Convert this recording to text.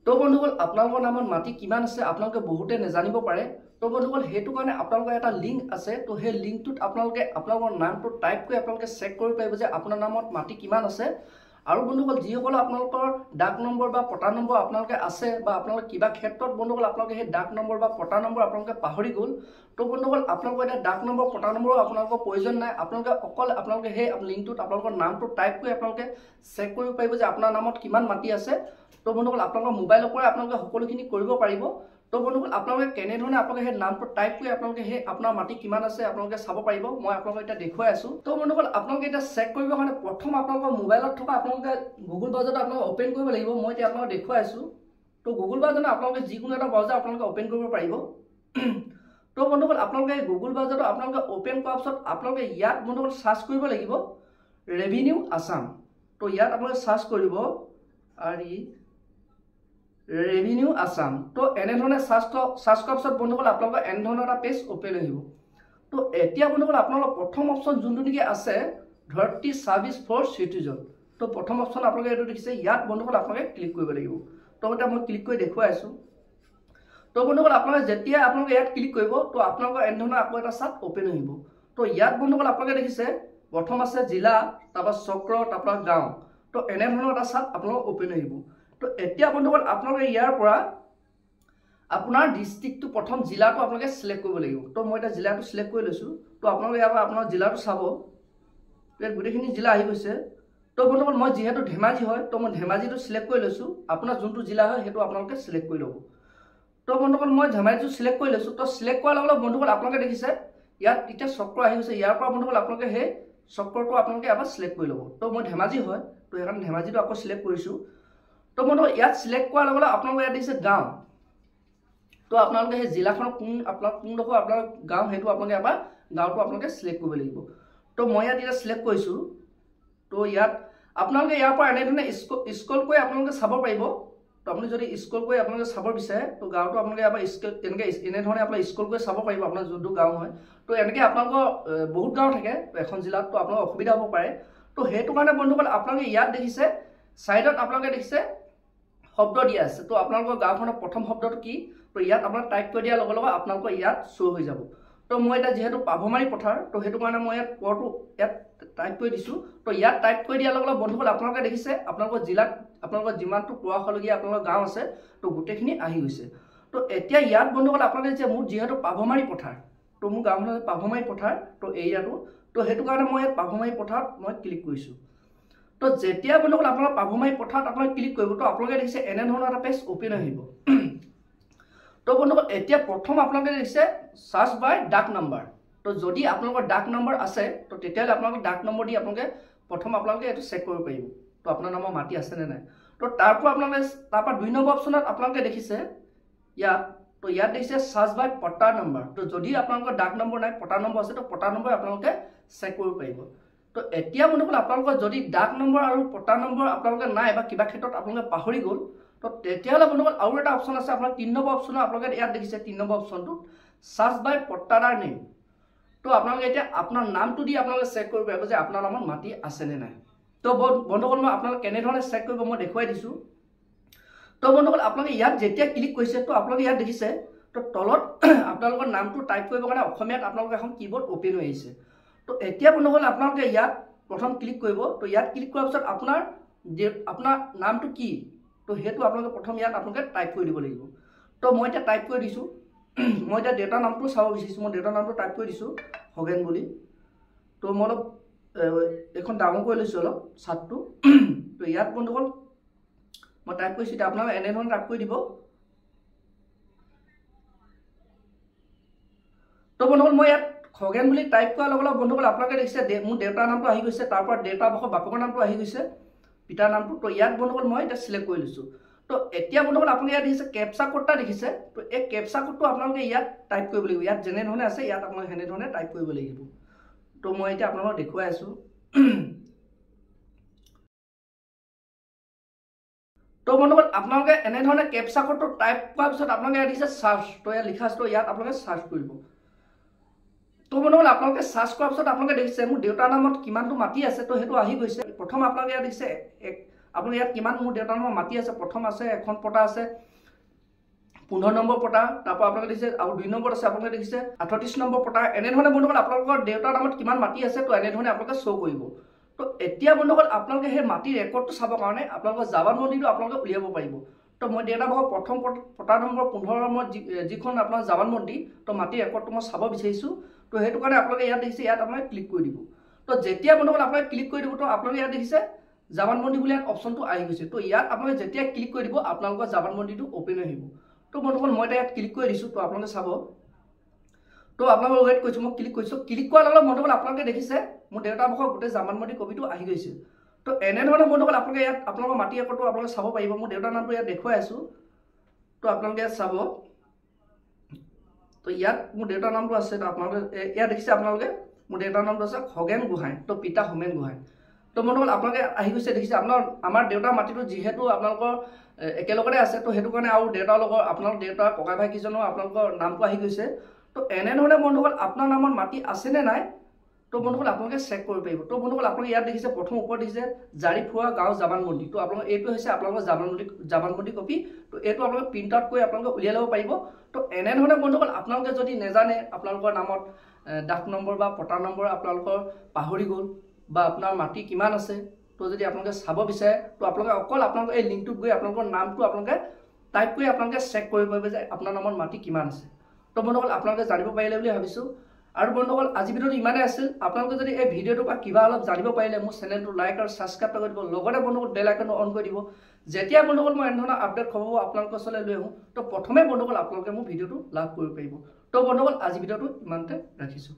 তো বন্ধুসকল আপোনালোকৰ নামত মাটি কিমান আছে আপোনালোকে বহুতে নেজানিব পাৰে। তো বন্ধুসকল হেতু কাৰণে আপোনালোকৰ এটা লিংক আছে। তো সেই লিংকটোত আপোনালোকে আপোনালোকৰ নামটো টাইপ কৰি আপোনালোকে চেক কৰিব পাৰিব যে আপোনাৰ নামত মাটি কিমান আছে। আৰু বন্ধুসকল যিসকল আপোনালোকৰ ডাক নম্বৰ বা পটা নম্বৰ আপোনালোকে আছে বা আপোনালোকে কিবা ক্ষেত্ৰত বন্ধুসকল আপোনালোকে সেই ডাক নম্বৰ বা পটা নম্বৰ আপোনালোকে পাহৰি গ'ল। তো বন্ধুসকল আপোনালোকৰ এটা ডাক নম্বৰ পটা নম্বৰৰ আপোনালোকৰ প্ৰয়োজন নাই। আপোনালোকে অকল আপোনালোকে সেই লিংকটোত আপোনালোকৰ নামটো টাইপ কৰি আপোনালোকে চেক কৰিব পাৰিব যে আপোনাৰ নামত কিমান মাটি আছে। তো বন্ধুসকল আপোনালোকৰ মোবাইলৰ পৰা আপোনালোকে সকলোখিনি কৰিব পাৰিব। তো বন্ধুসকল আপোনালোকে কেনেধৰণে আপোনালোকে সেই নামটো টাইপ কৰি আপোনালোকে সেই আপোনাৰ মাটি কিমান আছে আপোনালোকে চাব পাৰিব। মই আপোনালোকক এতিয়া দেখুৱাই আছোঁ। তো বন্ধুসকল আপোনালোকে এতিয়া চেক কৰিবৰ কাৰণে প্ৰথম আপোনালোকৰ মোবাইলত থকা আপোনালোকে গুগল ব্ৰাউজাৰটো আপোনালোকে অপেন কৰিব লাগিব। মই এতিয়া আপোনালোকক দেখুৱাই আছোঁ। তো গুগল ব্ৰাউজাৰত আপোনালোকে যিকোনো এটা ব্ৰাউজাৰ আপোনালোকে অপেন কৰিব পাৰিব। তো বন্ধুসকল আপোনালোকে গুগল ব্ৰাউজাৰটো আপোনালোকে অপেন কৰাৰ পিছত আপোনালোকে ইয়াত বন্ধুসকল চাৰ্চ কৰিব লাগিব ৰেভিনিউ আছাম। তো ইয়াত আপোনালোকে চাৰ্চ কৰিব ৰেভিনিউ আছাম। তো এনেধৰণে চাৰ্চ কৰাৰ পিছত বন্ধুসকল আপোনালোকৰ এনেধৰণৰ এটা পেজ অপেন আহিব। তো এতিয়া বন্ধুসকল আপোনালোকৰ প্ৰথম অপশ্যন যোনটো নেকি আছে ধৰতি ছাৰ্ভিচ ফৰ চিটিজন। তো প্ৰথম অপশ্যন আপোনালোকে এইটো দেখিছে, ইয়াত বন্ধুসকল আপোনালোকে ক্লিক কৰিব লাগিব। তো এতিয়া মই ক্লিক কৰি দেখুৱাই আছোঁ। তো বন্ধুসকল আপোনালোকে যেতিয়া আপোনালোকে ইয়াত ক্লিক কৰিব তো আপোনালোকৰ এনেধৰণৰ আকৌ এটা চাৰ্ট অপেন আহিব। তো ইয়াত বন্ধুসকল আপোনালোকে দেখিছে প্ৰথম আছে জিলা, তাৰপৰা চক্ৰ, তাৰপৰা গাঁও। তো এনেধৰণৰ এটা চাৰ্ট আপোনালোকৰ অপেন আহিব। তো এতিয়া বন্ধুসকল আপোনালোকে ইয়াৰ পৰা আপোনাৰ ডিষ্ট্ৰিক্টটো প্ৰথম জিলাটো আপোনালোকে চিলেক্ট কৰিব লাগিব। তো মই এতিয়া জিলাটো চিলেক্ট কৰি লৈছোঁ। তো আপোনালোকে ইয়াৰ পৰা আপোনাৰ জিলাটো চাব, ইয়াত গোটেইখিনি জিলা আহি গৈছে। তো বন্ধুসকল মই যিহেতু ধেমাজি হয় তো মই ধেমাজিটো চিলেক্ট কৰি লৈছোঁ। আপোনাৰ যোনটো জিলা হয় সেইটো আপোনালোকে চিলেক্ট কৰি ল'ব। তো বন্ধুসকল মই ধেমাজিটো চিলেক্ট কৰি লৈছোঁ। তো চিলেক্ট কৰাৰ লগে লগে বন্ধুসকল আপোনালোকে দেখিছে ইয়াত এতিয়া চক্ৰ আহি গৈছে। ইয়াৰ পৰা বন্ধুসকল আপোনালোকে সেই চক্ৰটো আপোনালোকে এবাৰ চিলেক্ট কৰি ল'ব। তো মই ধেমাজি হয় তো সেইকাৰণে ধেমাজিটো আকৌ চিলেক্ট কৰিছোঁ। তো বন্ধুসকল ইয়াত চিলেক্ট কৰাৰ লগে লগে আপোনালোকে ইয়াত দেখিছে গাঁও। তো আপোনালোকে সেই জিলাখনৰ কোনডোখৰ আপোনাৰ গাঁও সেইটো আপোনালোকে এবাৰ গাঁওটো আপোনালোকে চিলেক্ট কৰিব লাগিব। তো মই ইয়াত এতিয়া চিলেক্ট কৰিছোঁ। তো ইয়াত আপোনালোকে ইয়াৰ পৰা এনেধৰণে স্ক্ৰল কৰি আপোনালোকে চাব পাৰিব। তো আপুনি যদি স্ক্ৰল কৰি আপোনালোকে চাব বিচাৰে তো গাঁওটো আপোনালোকে এবাৰ এনেধৰণে আপোনালোকে স্ক্ৰল কৰি চাব পাৰিব আপোনাৰ যোনটো গাঁও হয়। তো এনেকৈ আপোনালোকৰ বহুত গাঁও থাকে তো এখন জিলাত, তো আপোনালোকৰ অসুবিধা হ'ব পাৰে। তো সেইটো কাৰণে বন্ধুসকল আপোনালোকে ইয়াত দেখিছে ছাইডত আপোনালোকে দেখিছে শব্দ দিয়া আছে। তো আপোনালোকৰ গাঁওখনৰ প্ৰথম শব্দটো কি, তো ইয়াত আপোনালোকে টাইপ কৰি দিয়াৰ লগে লগে আপোনালোকৰ ইয়াত শ্ব' হৈ যাব। তো মই এতিয়া যিহেতু পাভমাৰী পথাৰ তো সেইটো কাৰণে মই ইয়াত পৰটো ইয়াত টাইপ কৰি দিছোঁ। তো ইয়াত টাইপ কৰি দিয়াৰ লগে লগে বন্ধুসকল আপোনালোকে দেখিছে আপোনালোকৰ জিলাত আপোনালোকৰ যিমানটো পোৱাশলগীয়া আপোনালোকৰ গাঁও আছে তো গোটেইখিনি আহি গৈছে। তো এতিয়া ইয়াত বন্ধুসকল আপোনালোকে দেখিছে মোৰ যিহেতু পাভমাৰী পথাৰ তো মোৰ গাঁওখন আছে পাভমাৰী পথাৰ তো এৰিয়াটো। তো সেইটো কাৰণে মই ইয়াত পাভমাৰী পথাৰত মই ক্লিক কৰিছোঁ। তো যেতিয়া বন্ধুসকল আপোনাৰ পাভমাৰী পথাৰত আপোনালোকে ক্লিক কৰিব তো আপোনালোকে দেখিছে এনেধৰণৰ এটা পেজ অপেন আহিব। তো বন্ধুসকল এতিয়া প্ৰথম আপোনালোকে দেখিছে চাৰ্চ বাই ডাক নম্বৰ। তো যদি আপোনালোকৰ ডাক নম্বৰ আছে তো তেতিয়াহ'লে আপোনালোকে ডাক নম্বৰ দি আপোনালোকে প্ৰথম আপোনালোকে এইটো চেক কৰিব পাৰিব তো আপোনাৰ নামৰ মাটি আছেনে নাই। তো তাৰপৰা আপোনালোকে তাৰপৰা 2 নম্বৰ অপশ্যনত আপোনালোকে দেখিছে ইয়াত, তো ইয়াত দেখিছে চাৰ্চ বাই পটা নম্বৰ। তো যদি আপোনালোকৰ ডাক নম্বৰ নাই পটা নম্বৰ আছে তো পটা নম্বৰ আপোনালোকে চেক কৰিব পাৰিব। তো এতিয়া বন্ধুসকল আপোনালোকৰ যদি ডাক নম্বৰ আৰু পটা নম্বৰ আপোনালোকে নাই বা কিবা ক্ষেত্ৰত আপোনালোকে পাহৰি গ'ল তো তেতিয়াহ'লে বন্ধুসকল আৰু এটা অপশ্যন আছে আপোনাৰ 3 নম্বৰ অপশ্যনত আপোনালোকে ইয়াত দেখিছে 3 নম্বৰ অপশ্যনটো চাৰ্চ বাই পট্টাদাৰ নেম। তো আপোনালোকে এতিয়া আপোনাৰ নামটো দি আপোনালোকে চেক কৰিব পাৰিব যে আপোনাৰ নামত মাটি আছেনে নাই। তো বন্ধুসকল মই আপোনালোকে কেনেধৰণে চেক কৰিব মই দেখুৱাই দিছোঁ। তো বন্ধুসকল আপোনালোকে ইয়াত যেতিয়া ক্লিক কৰিছে তো আপোনালোকে ইয়াত দেখিছে তো তলত আপোনালোকৰ নামটো টাইপ কৰিবৰ কাৰণে অসমীয়াত আপোনালোকৰ এখন কীবৰ্ড অপেন হৈ আহিছে। তো এতিয়া বন্ধুসকল আপোনালোকে ইয়াত প্ৰথম ক্লিক কৰিব। তো ইয়াত ক্লিক কৰাৰ পিছত আপোনাৰ নামটো কি তো সেইটো আপোনালোকে প্ৰথম ইয়াত আপোনালোকে টাইপ কৰি দিব লাগিব। তো মই এতিয়া টাইপ কৰি দিছোঁ। মই এতিয়া দেউতাৰ নামটো চাব বিচাৰিছোঁ। মই দেউতাৰ নামটো টাইপ কৰি দিছোঁ খগেন বুলি। তো মই অলপ এইখন ডাঙৰ কৰি লৈছোঁ অলপ চাৰ্টটো। তো ইয়াত বন্ধুসকল মই টাইপ কৰিছোঁ। এতিয়া আপোনালোকে এনেধৰণে টাইপ কৰি দিব। তো বন্ধুসকল মই ইয়াত খগেন বুলি টাইপ কৰাৰ লগে লগে বন্ধুসকল আপোনালোকে দেখিছে মোৰ দেউতাৰ নামটো আহি গৈছে, তাৰপৰা দেউতাৰ বাপকৰ নামটো আহি গৈছে, পিতাৰ নামটো। তো ইয়াত বন্ধুসকল মই এতিয়া চিলেক্ট কৰি লৈছোঁ। তো এতিয়া বন্ধুসকল আপোনালোকে ইয়াত দেখিছে কেপচা কোডটা দেখিছে। তো এই কেপচা কোডটো আপোনালোকে ইয়াত টাইপ কৰিব লাগিব। ইয়াত যেনেধৰণে আছে ইয়াত আপোনালোকে সেনেধৰণে টাইপ কৰিব লাগিব। তো মই এতিয়া আপোনালোকক দেখুৱাই আছোঁ। তো বন্ধুসকল আপোনালোকে এনেধৰণে কেপচা কোডটো টাইপ কৰাৰ পিছত আপোনালোকে ইয়াত দেখিছে চাৰ্চ। তো ইয়াত লিখা আছে তো ইয়াত আপোনালোকে চাৰ্চ কৰিব। তো বন্ধুসকল আপোনালোকে চাৰ্চ কৰাৰ পিছত আপোনালোকে দেখিছে মোৰ দেউতাৰ নামত কিমানটো মাটি আছে তো সেইটো আহি গৈছে। প্ৰথম আপোনালোকে ইয়াত দেখিছে আপোনালোকে ইয়াত কিমান মোৰ দেউতাৰ নামৰ মাটি আছে প্ৰথম আছে এখন পটা আছে 15 নম্বৰ পটা তাৰপৰ আপোনালোকে দেখিছে আৰু 2 নম্বৰ আছে আপোনালোকে দেখিছে 38 নম্বৰ পটা এনেধৰণে বন্ধুসকল আপোনালোকৰ দেউতাৰ নামত কিমান মাটি আছে তো এনেধৰণে আপোনালোকে শ্ব' কৰিব তো এতিয়া বন্ধুসকল আপোনালোকে সেই মাটিৰ ৰেকৰ্ডটো চাবৰ কাৰণে আপোনালোকৰ জাবানবন্দীটো আপোনালোকে উলিয়াব পাৰিব তো মই দেউতা ভাগৰ প্ৰথম পটা নম্বৰ 15 নম্বৰ যিখন আপোনাৰ জাবানবন্দী তো মাটিৰ ৰেকৰ্ডটো মই চাব বিচাৰিছোঁ তো সেইটো কাৰণে আপোনালোকে ইয়াত দেখিছে ইয়াত আপোনালোকে ক্লিক কৰি দিব তো যেতিয়া বন্ধুসকল আপোনালোকে ক্লিক কৰি দিব তো আপোনালোকে ইয়াত দেখিছে জাবানবন্দী বুলি ইয়াত অপশ্যনটো আহি গৈছে তো ইয়াত আপোনালোকে যেতিয়া ক্লিক কৰি দিব আপোনালোকৰ জাবানবন্দীটো ওপেন হৈ আহিব তো বন্ধুসকল মই ইয়াত ক্লিক কৰি দিছোঁ তো আপোনালোকে চাব তো আপোনালোকে ৱেইট কৰিছোঁ মই ক্লিক কৰিছোঁ ক্লিক কৰাৰ লগে বন্ধুসকল আপোনালোকে দেখিছে মোৰ দেউতাৰ ভাগৰ গোটেই জাবানবন্দী কপিটো আহি গৈছে তো এনেধৰণে বন্ধুসকল আপোনালোকে ইয়াত আপোনালোকৰ মাটি ৰেকৰ্ডটো আপোনালোকে চাব পাৰিব মোৰ দেউতাৰ নামটো ইয়াত দেখুৱাই আছোঁ তো আপোনালোকে ইয়াত চাব তো ইয়াত মোৰ দেউতাৰ নামটো আছে তো আপোনালোকে ইয়াত দেখিছে আপোনালোকে মোৰ দেউতাৰ নামটো আছে খগেন গোহাঁই তো পিতা হোমেন গোহাঁই তো বন্ধুসকল আপোনালোকে আহি গৈছে দেখিছে আমাৰ দেউতাৰ মাটিটো যিহেতু আপোনালোকৰ একেলগতে আছে তো সেইটো কাৰণে আৰু দেউতাৰ লগত আপোনালোকৰ দেউতাৰ ককা ভাই কিজনৰ আপোনালোকৰ নামটো আহি গৈছে তো এনেধৰণে বন্ধুসকল আপোনাৰ নামত মাটি আছেনে নাই তো বন্ধুসকল আপোনালোকে চেক কৰিব পাৰিব তো বন্ধুসকল আপোনালোকে ইয়াত দেখিছে প্ৰথম ওপৰত দেখিছে জাৰিফুৱা গাঁও জাবানবন্দী তো আপোনালোকে এইটো হৈছে আপোনালোকৰ জাবানবন্দী কপি তো এইটো আপোনালোকে প্ৰিণ্ট আউট কৰি আপোনালোকে উলিয়াই ল'ব পাৰিব তো এনেধৰণে বন্ধুসকল আপোনালোকে যদি নেজানে আপোনালোকৰ নামত ডাক নম্বৰ বা পটা নম্বৰ আপোনালোকৰ পাহৰি গ'ল বা আপোনাৰ মাটি কিমান আছে তো যদি আপোনালোকে চাব বিচাৰে তো আপোনালোকে অকল আপোনালোকে এই লিংকটোত গৈ আপোনালোকৰ নামটো আপোনালোকে টাইপ কৰি আপোনালোকে চেক কৰিব পাৰিব যে আপোনাৰ নামত মাটি কিমান আছে তো বন্ধুসকল আপোনালোকে জানিব পাৰিলে বুলি ভাবিছোঁ আৰু বন্ধুসকল আজি ভিডিঅ'টো ইমানেই আছিল আপোনালোকে যদি এই ভিডিঅ'টো বা কিবা অলপ জানিব পাৰিলে মোৰ চেনেলটো লাইক আৰু ছাবস্ক্ৰাইব কৰি দিব লগতে বন্ধুসকল বেল আইকনটো অন কৰি দিব যেতিয়া বন্ধুসকল মই এনেধৰণৰ আপডেট খবৰ আপোনালোকৰ ওচৰলৈ লৈ আহোঁ তো প্ৰথমে বন্ধুসকল আপোনালোকে মোৰ ভিডিঅ'টো লাভ কৰিব পাৰিব তো বন্ধুসকল আজি ভিডিঅ'টো ইমানতে ৰাখিছোঁ